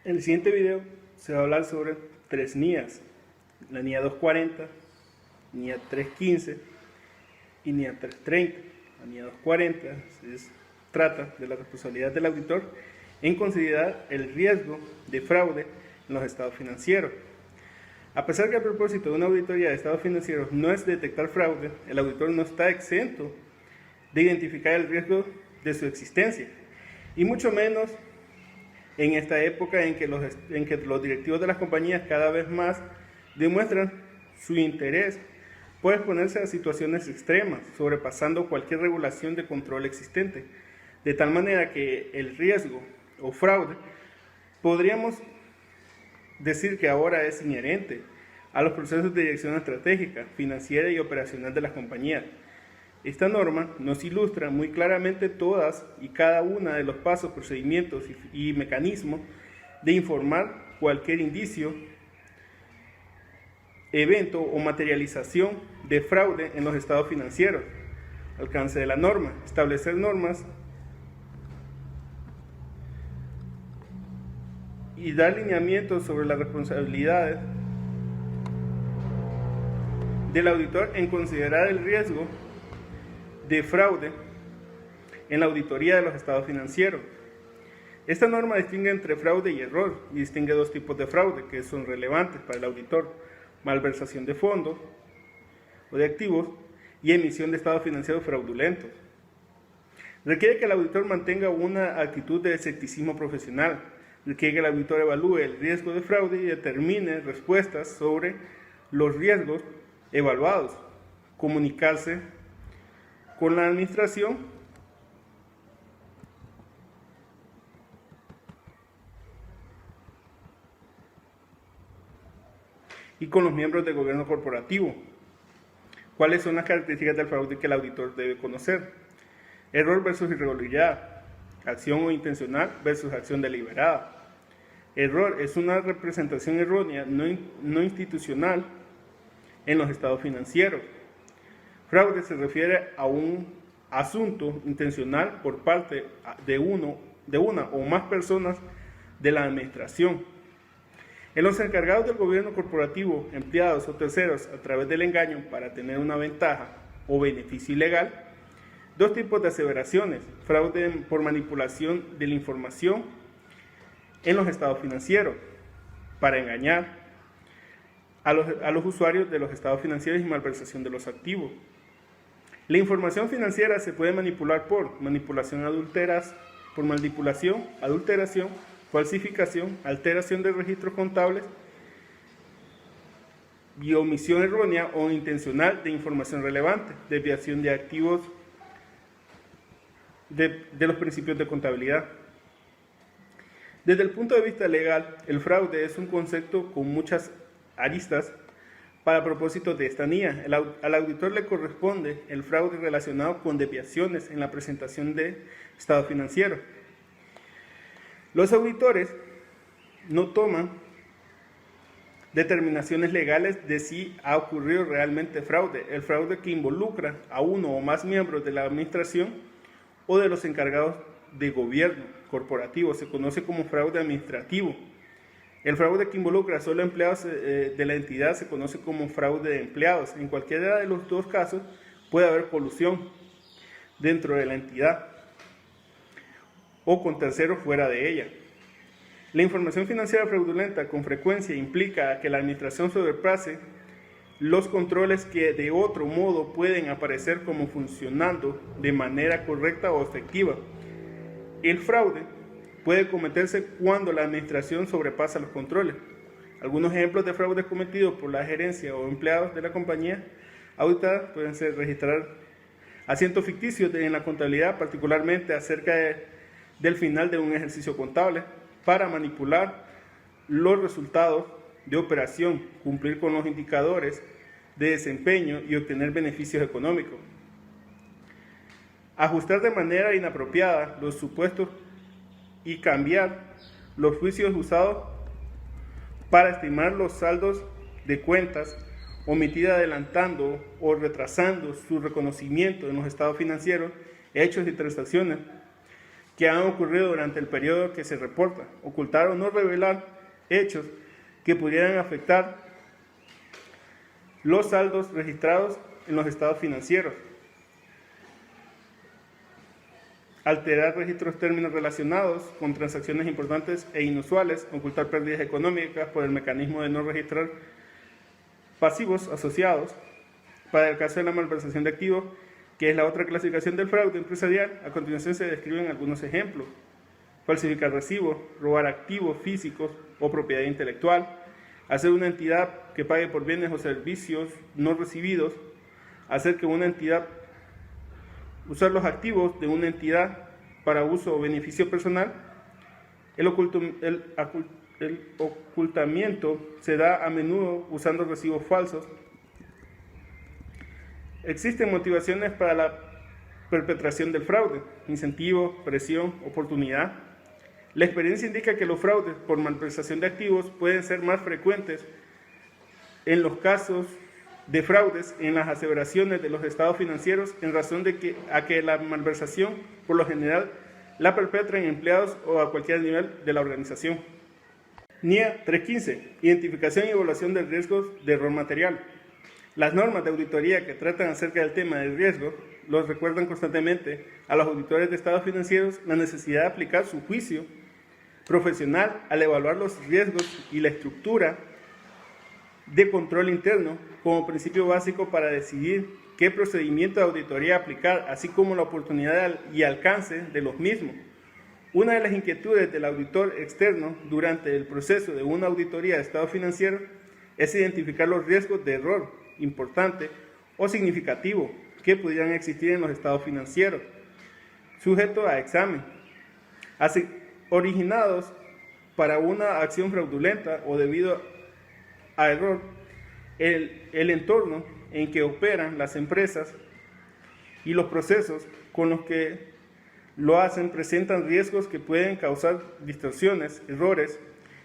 En el siguiente video se va a hablar sobre tres NIAs, la NIA 240, NIA 315 y NIA 330. La NIA 240 trata de la responsabilidad del auditor en considerar el riesgo de fraude en los estados financieros. A pesar que el propósito de una auditoría de estados financieros no es detectar fraude, el auditor no está exento de identificar el riesgo de su existencia, y mucho menos en esta época en que los directivos de las compañías cada vez más demuestran su interés por exponerse a situaciones extremas, sobrepasando cualquier regulación de control existente, de tal manera que el riesgo o fraude podríamos decir que ahora es inherente a los procesos de dirección estratégica, financiera y operacional de las compañías. Esta norma nos ilustra muy claramente todas y cada una de los pasos, procedimientos y mecanismos de informar cualquier indicio, evento o materialización de fraude en los estados financieros. Alcance de la norma: establecer normas y dar lineamientos sobre las responsabilidades del auditor en considerar el riesgo de fraude en la auditoría de los estados financieros. Esta norma distingue entre fraude y error y distingue dos tipos de fraude que son relevantes para el auditor: malversación de fondos o de activos y emisión de estados financieros fraudulentos. Requiere que el auditor mantenga una actitud de escepticismo profesional, requiere que el auditor evalúe el riesgo de fraude y determine respuestas sobre los riesgos evaluados, comunicarse con la administración y con los miembros del gobierno corporativo. ¿Cuáles son las características del fraude que el auditor debe conocer? Error versus irregularidad, acción o intencional versus acción deliberada. Error es una representación errónea no institucional en los estados financieros. Fraude se refiere a un asunto intencional por parte de una o más personas de la administración. En los encargados del gobierno corporativo, empleados o terceros a través del engaño para tener una ventaja o beneficio ilegal, dos tipos de aseveraciones: fraude por manipulación de la información en los estados financieros para engañar a los usuarios de los estados financieros y malversación de los activos. La información financiera se puede manipular por manipulación adulteración, falsificación, alteración de registros contables y omisión errónea o intencional de información relevante, desviación de activos de los principios de contabilidad. Desde el punto de vista legal, el fraude es un concepto con muchas aristas. Para propósitos de esta NIA, al auditor le corresponde el fraude relacionado con desviaciones en la presentación de estado financiero. Los auditores no toman determinaciones legales de si ha ocurrido realmente fraude. El fraude que involucra a uno o más miembros de la administración o de los encargados de gobierno corporativo se conoce como fraude administrativo. El fraude que involucra solo empleados de la entidad se conoce como fraude de empleados. En cualquiera de los dos casos puede haber colusión dentro de la entidad o con terceros fuera de ella. La información financiera fraudulenta con frecuencia implica que la administración sobrepase los controles que de otro modo pueden aparecer como funcionando de manera correcta o efectiva. El fraude puede cometerse cuando la administración sobrepasa los controles. Algunos ejemplos de fraudes cometidos por la gerencia o empleados de la compañía auditada pueden ser registrar asientos ficticios en la contabilidad, particularmente acerca del final de un ejercicio contable, para manipular los resultados de operación, cumplir con los indicadores de desempeño y obtener beneficios económicos. Ajustar de manera inapropiada los supuestos y cambiar los juicios usados para estimar los saldos de cuentas, omitir adelantando o retrasando su reconocimiento en los estados financieros, hechos y transacciones que han ocurrido durante el periodo que se reporta, ocultar o no revelar hechos que pudieran afectar los saldos registrados en los estados financieros, alterar registros términos relacionados con transacciones importantes e inusuales, ocultar pérdidas económicas por el mecanismo de no registrar pasivos asociados. Para el caso de la malversación de activos, que es la otra clasificación del fraude empresarial, a continuación se describen algunos ejemplos: falsificar recibos, robar activos físicos o propiedad intelectual, hacer una entidad que pague por bienes o servicios no recibidos, hacer que una entidad, usar los activos de una entidad para uso o beneficio personal. El ocultamiento se da a menudo usando recibos falsos. Existen motivaciones para la perpetración del fraude: incentivo, presión, oportunidad. La experiencia indica que los fraudes por malversación de activos pueden ser más frecuentes en los casos de fraudes en las aseveraciones de los estados financieros, en razón de que la malversación, por lo general, la perpetran empleados o a cualquier nivel de la organización. NIA 315. Identificación y evaluación de riesgos de error material. Las normas de auditoría que tratan acerca del tema del riesgo los recuerdan constantemente a los auditores de estados financieros la necesidad de aplicar su juicio profesional al evaluar los riesgos y la estructura de control interno como principio básico para decidir qué procedimiento de auditoría aplicar, así como la oportunidad y alcance de los mismos. Una de las inquietudes del auditor externo durante el proceso de una auditoría de estado financiero es identificar los riesgos de error importante o significativo que pudieran existir en los estados financieros, sujetos a examen, originados para una acción fraudulenta o debido a error, el entorno en que operan las empresas y los procesos con los que lo hacen presentan riesgos que pueden causar distorsiones, errores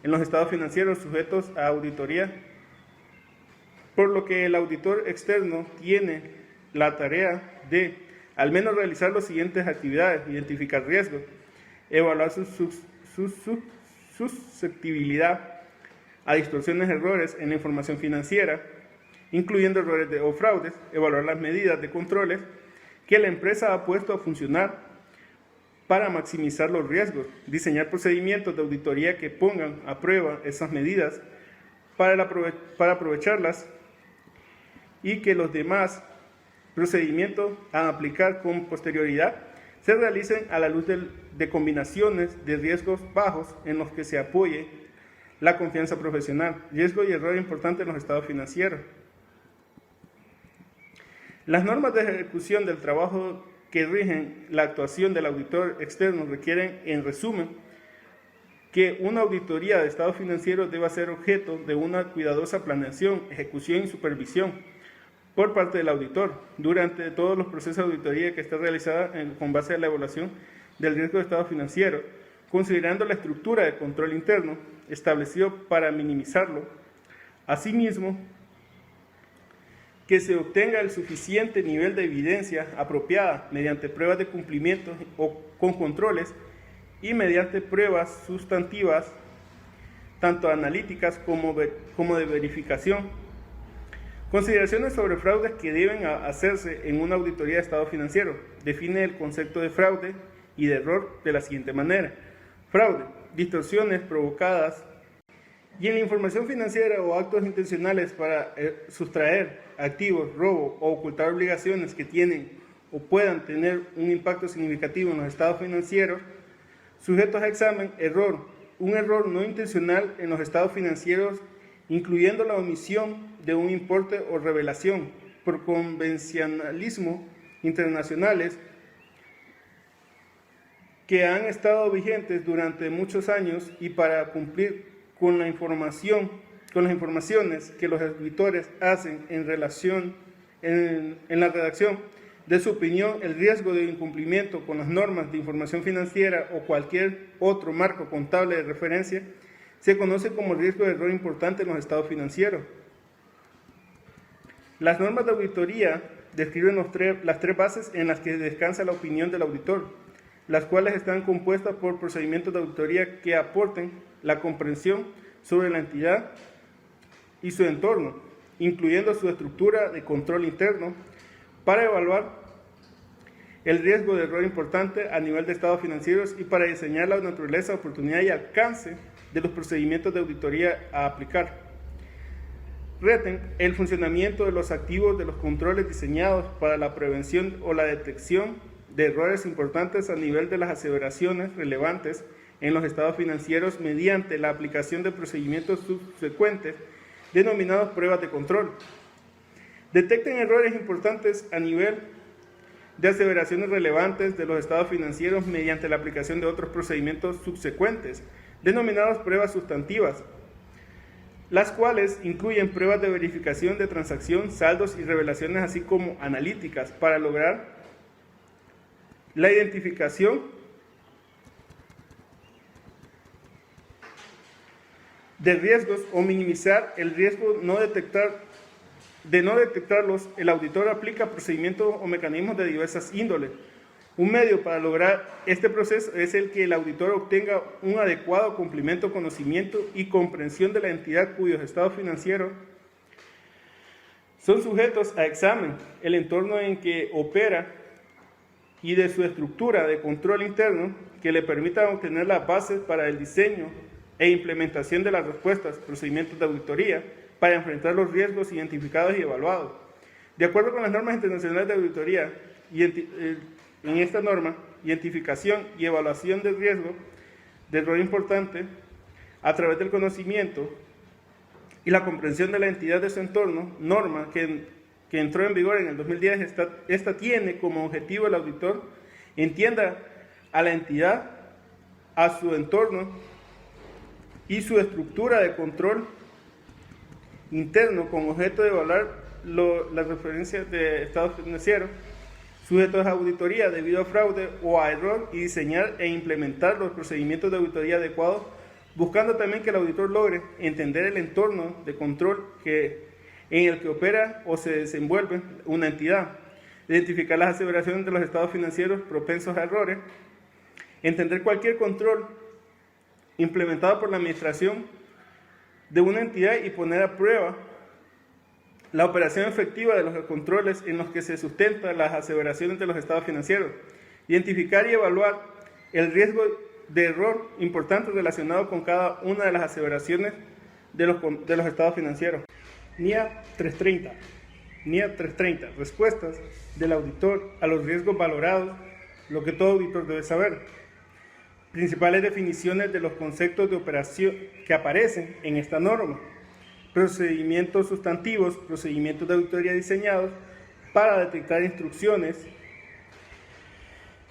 en los estados financieros sujetos a auditoría, por lo que el auditor externo tiene la tarea de al menos realizar las siguientes actividades: identificar riesgos, evaluar su susceptibilidad a distorsiones, errores en la información financiera, incluyendo errores o fraudes, evaluar las medidas de controles que la empresa ha puesto a funcionar para maximizar los riesgos, diseñar procedimientos de auditoría que pongan a prueba esas medidas para aprovecharlas, y que los demás procedimientos a aplicar con posterioridad se realicen a la luz de combinaciones de riesgos bajos en los que se apoye la confianza profesional. Riesgo y error importante en los estados financieros. Las normas de ejecución del trabajo que rigen la actuación del auditor externo requieren, en resumen, que una auditoría de estados financieros deba ser objeto de una cuidadosa planeación, ejecución y supervisión por parte del auditor durante todos los procesos de auditoría que esté realizada con base a la evaluación del riesgo de estado financiero, considerando la estructura de control interno establecido para minimizarlo. Asimismo, que se obtenga el suficiente nivel de evidencia apropiada mediante pruebas de cumplimiento o con controles y mediante pruebas sustantivas, tanto analíticas como de verificación. Consideraciones sobre fraudes que deben hacerse en una auditoría de estado financiero. Define el concepto de fraude y de error de la siguiente manera: fraude, distorsiones provocadas y en la información financiera o actos intencionales para sustraer activos, robo o ocultar obligaciones que tienen o puedan tener un impacto significativo en los estados financieros, sujetos a examen. Error, un error no intencional en los estados financieros, incluyendo la omisión de un importe o revelación por convencionalismo internacionales que han estado vigentes durante muchos años, y para cumplir con las informaciones que los auditores hacen en la redacción de su opinión. El riesgo de incumplimiento con las normas de información financiera o cualquier otro marco contable de referencia se conoce como riesgo de error importante en los estados financieros. Las normas de auditoría describen las tres bases en las que descansa la opinión del auditor: las cuales están compuestas por procedimientos de auditoría que aporten la comprensión sobre la entidad y su entorno, incluyendo su estructura de control interno, para evaluar el riesgo de error importante a nivel de estados financieros y para diseñar la naturaleza, oportunidad y alcance de los procedimientos de auditoría a aplicar. Reten el funcionamiento de los activos de los controles diseñados para la prevención o la detección de errores importantes a nivel de las aseveraciones relevantes en los estados financieros mediante la aplicación de procedimientos subsecuentes denominados pruebas de control. Detecten errores importantes a nivel de aseveraciones relevantes de los estados financieros mediante la aplicación de otros procedimientos subsecuentes denominados pruebas sustantivas, las cuales incluyen pruebas de verificación de transacción, saldos y revelaciones, así como analíticas, para lograr la identificación de riesgos o minimizar el riesgo de no detectarlos. El auditor aplica procedimientos o mecanismos de diversas índoles. Un medio para lograr este proceso es el que el auditor obtenga un adecuado cumplimiento, conocimiento y comprensión de la entidad cuyos estados financieros son sujetos a examen, el entorno en que opera y de su estructura de control interno que le permitan obtener las bases para el diseño e implementación de las respuestas, procedimientos de auditoría para enfrentar los riesgos identificados y evaluados. De acuerdo con las normas internacionales de auditoría, en esta norma, identificación y evaluación del riesgo de error importante a través del conocimiento y la comprensión de la entidad de su entorno, norma que entró en vigor en el 2010, esta tiene como objetivo el auditor entienda a la entidad, a su entorno y su estructura de control interno con objeto de evaluar las referencias de estados financieros sujetos a auditoría debido a fraude o a error y diseñar e implementar los procedimientos de auditoría adecuados, buscando también que el auditor logre entender el entorno de control en el que opera o se desenvuelve una entidad, identificar las aseveraciones de los estados financieros propensos a errores, entender cualquier control implementado por la administración de una entidad y poner a prueba la operación efectiva de los controles en los que se sustentan las aseveraciones de los estados financieros, identificar y evaluar el riesgo de error importante relacionado con cada una de las aseveraciones de los estados financieros. NIA 330. NIA 330. Respuestas del auditor a los riesgos valorados, lo que todo auditor debe saber. Principales definiciones de los conceptos de operación que aparecen en esta norma. Procedimientos sustantivos, procedimientos de auditoría diseñados para detectar instrucciones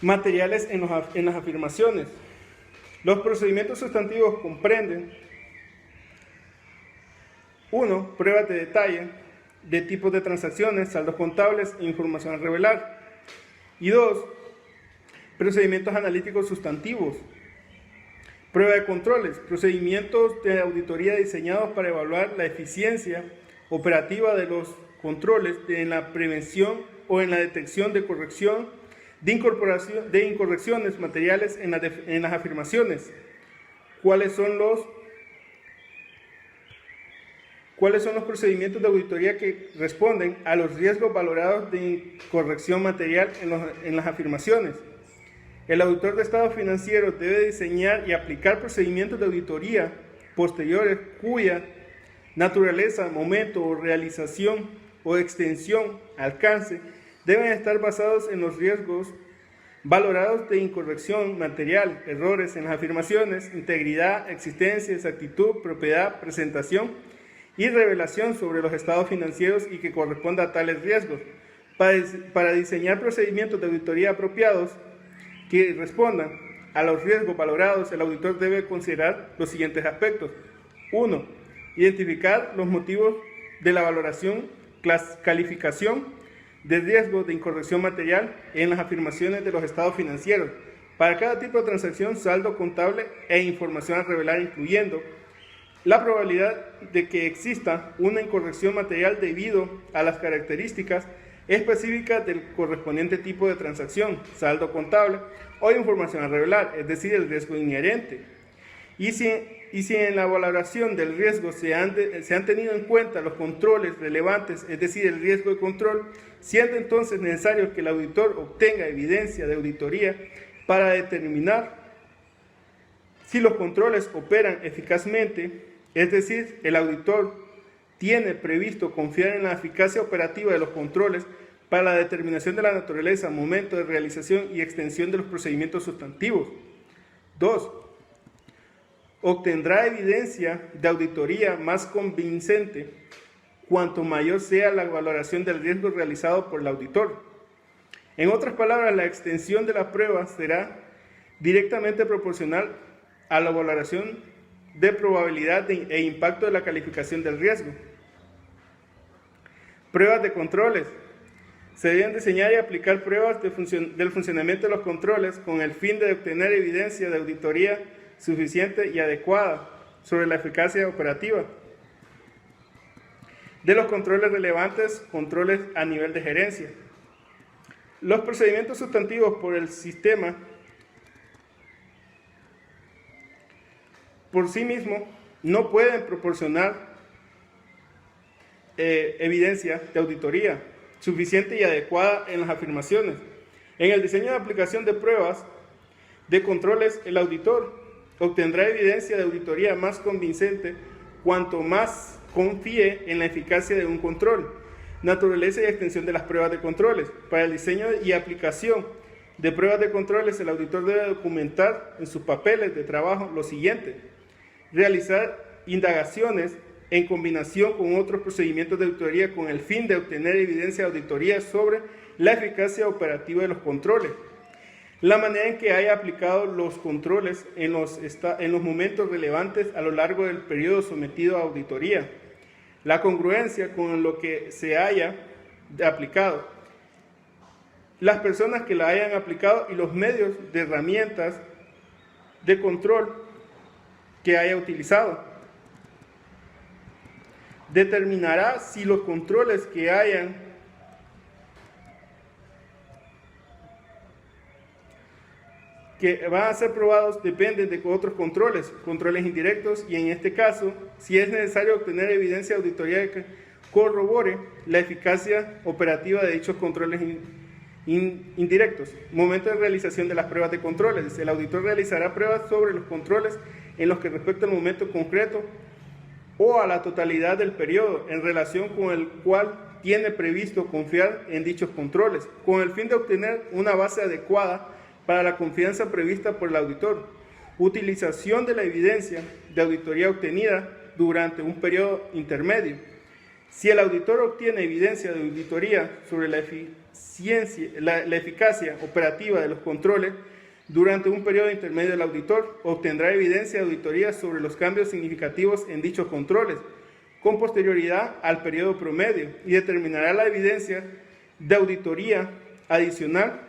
materiales en las afirmaciones. Los procedimientos sustantivos comprenden 1. Pruebas de detalle de tipos de transacciones, saldos contables e información a revelar. Y 2. Procedimientos analíticos sustantivos. Prueba de controles, procedimientos de auditoría diseñados para evaluar la eficiencia operativa de los controles en la prevención o en la detección de corrección de incorrecciones materiales en las afirmaciones. ¿Cuáles son los procedimientos de auditoría que responden a los riesgos valorados de incorrección material en las afirmaciones? El auditor de estados financieros debe diseñar y aplicar procedimientos de auditoría posteriores cuya naturaleza, momento o realización o extensión, alcance, deben estar basados en los riesgos valorados de incorrección material, errores en las afirmaciones, integridad, existencia, exactitud, propiedad, presentación y revelación sobre los estados financieros y que corresponda a tales riesgos. Para diseñar procedimientos de auditoría apropiados que respondan a los riesgos valorados, el auditor debe considerar los siguientes aspectos. 1. Identificar los motivos de la valoración, calificación de riesgo de incorrección material en las afirmaciones de los estados financieros. Para cada tipo de transacción, saldo contable e información a revelar, incluyendo la probabilidad de que exista una incorrección material debido a las características específica del correspondiente tipo de transacción, saldo contable o información a revelar, es decir, el riesgo inherente. Y si en la valoración del riesgo se han tenido en cuenta los controles relevantes, es decir, el riesgo de control, siendo entonces necesario que el auditor obtenga evidencia de auditoría para determinar si los controles operan eficazmente, es decir, el auditor tiene previsto confiar en la eficacia operativa de los controles para la determinación de la naturaleza, momento de realización y extensión de los procedimientos sustantivos. 2. Obtendrá evidencia de auditoría más convincente cuanto mayor sea la valoración del riesgo realizado por el auditor. En otras palabras, la extensión de la prueba será directamente proporcional a la valoración de probabilidad e impacto de la calificación del riesgo. Pruebas de controles. Se deben diseñar y aplicar pruebas del funcionamiento de los controles con el fin de obtener evidencia de auditoría suficiente y adecuada sobre la eficacia operativa de los controles relevantes, controles a nivel de gerencia. Los procedimientos sustantivos por el sistema por sí mismo no pueden proporcionar evidencia de auditoría suficiente y adecuada en las afirmaciones. En el diseño de aplicación de pruebas de controles, el auditor obtendrá evidencia de auditoría más convincente cuanto más confíe en la eficacia de un control, naturaleza y extensión de las pruebas de controles. Para el diseño y aplicación de pruebas de controles, el auditor debe documentar en sus papeles de trabajo lo siguiente: realizar indagaciones en combinación con otros procedimientos de auditoría con el fin de obtener evidencia de auditoría sobre la eficacia operativa de los controles, la manera en que haya aplicado los controles en los momentos relevantes a lo largo del periodo sometido a auditoría, la congruencia con lo que se haya aplicado, las personas que la hayan aplicado y los medios de herramientas de control que haya utilizado. Determinará si los controles que van a ser probados dependen de otros controles indirectos, y en este caso, si es necesario obtener evidencia de auditoría que corrobore la eficacia operativa de dichos controles indirectos. Momento de realización de las pruebas de controles. El auditor realizará pruebas sobre los controles en los que respecta al momento concreto o a la totalidad del periodo en relación con el cual tiene previsto confiar en dichos controles, con el fin de obtener una base adecuada para la confianza prevista por el auditor. Utilización de la evidencia de auditoría obtenida durante un periodo intermedio. Si el auditor obtiene evidencia de auditoría sobre la eficacia operativa de los controles durante un periodo intermedio, del auditor obtendrá evidencia de auditoría sobre los cambios significativos en dichos controles con posterioridad al periodo promedio y determinará la evidencia de auditoría adicional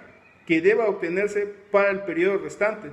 que deba obtenerse para el periodo restante.